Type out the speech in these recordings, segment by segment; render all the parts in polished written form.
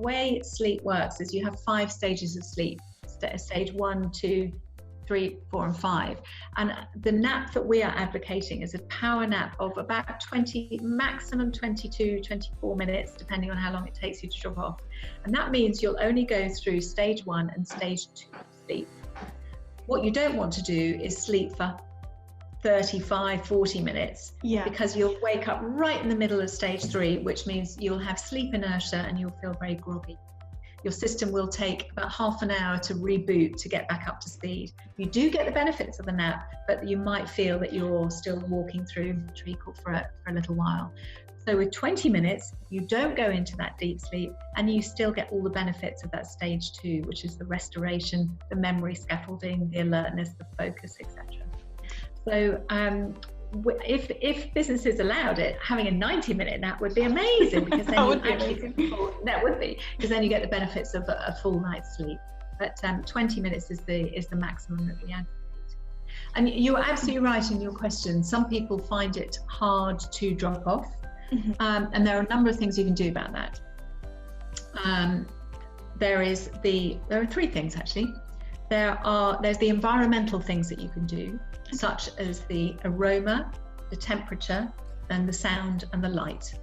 way sleep works is you have 5 stages of sleep, stage 1, 2, 3, 4 and 5, and the nap that we are advocating is a power nap of about 20, maximum 22, 24 minutes, depending on how long it takes you to drop off. And that means you'll only go through stage 1 and stage 2 sleep. What you don't want to do is sleep for 35, 40 minutes, because you'll wake up right in the middle of stage 3, which means you'll have sleep inertia and you'll feel very groggy. Your system will take about half an hour to reboot to get back up to speed. You do get the benefits of the nap, but you might feel that you're still walking through treacle for a little while. So with 20 minutes, you don't go into that deep sleep and you still get all the benefits of that stage 2, which is the restoration, the memory scaffolding, the alertness, the focus, etc. So if businesses allowed it, having a 90-minute nap would be amazing, because then because then you get the benefits of a full night's sleep. But 20 minutes is the maximum that we advocate. And you're absolutely right in your question. Some people find it hard to drop off, and there are a number of things you can do about that. There are 3 things actually. There's the environmental things that you can do, such as the aroma, the temperature, and the sound and the light.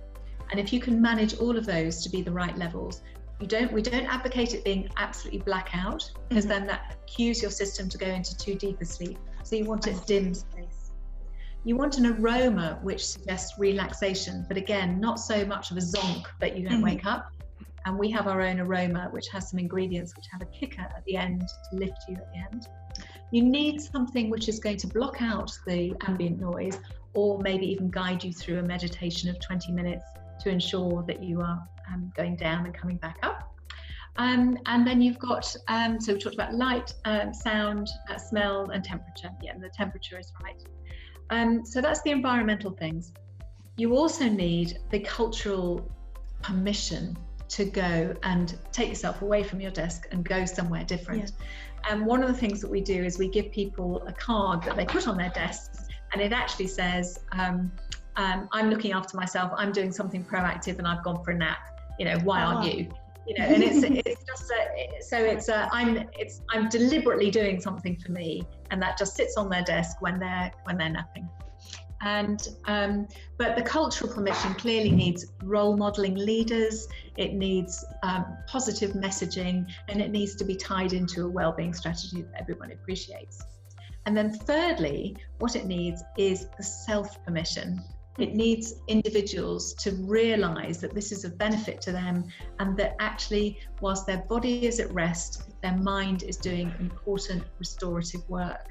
And if you can manage all of those to be the right levels, we don't advocate it being absolutely blackout, because then that cues your system to go into too deep a sleep. So you want it dim space. You want an aroma which suggests relaxation, but again, not so much of a zonk that you don't wake up. And we have our own aroma, which has some ingredients which have a kicker at the end to lift you at the end. You need something which is going to block out the ambient noise, or maybe even guide you through a meditation of 20 minutes to ensure that you are going down and coming back up. And then you've got, so we talked about light, sound, smell and temperature. Yeah, and the temperature is right. So that's the environmental things. You also need the cultural permission to go and take yourself away from your desk and go somewhere different. And one of the things that we do is we give people a card that they put on their desks, and it actually says, I'm looking after myself, I'm doing something proactive, and I've gone for a nap. Why aren't you? And it's just I'm deliberately doing something for me, and that just sits on their desk when they're napping. And but the cultural permission clearly needs role modeling leaders, it needs positive messaging, and it needs to be tied into a wellbeing strategy that everyone appreciates. And then thirdly, what it needs is the self permission. It needs individuals to realize that this is a benefit to them, and that actually, whilst their body is at rest, their mind is doing important restorative work.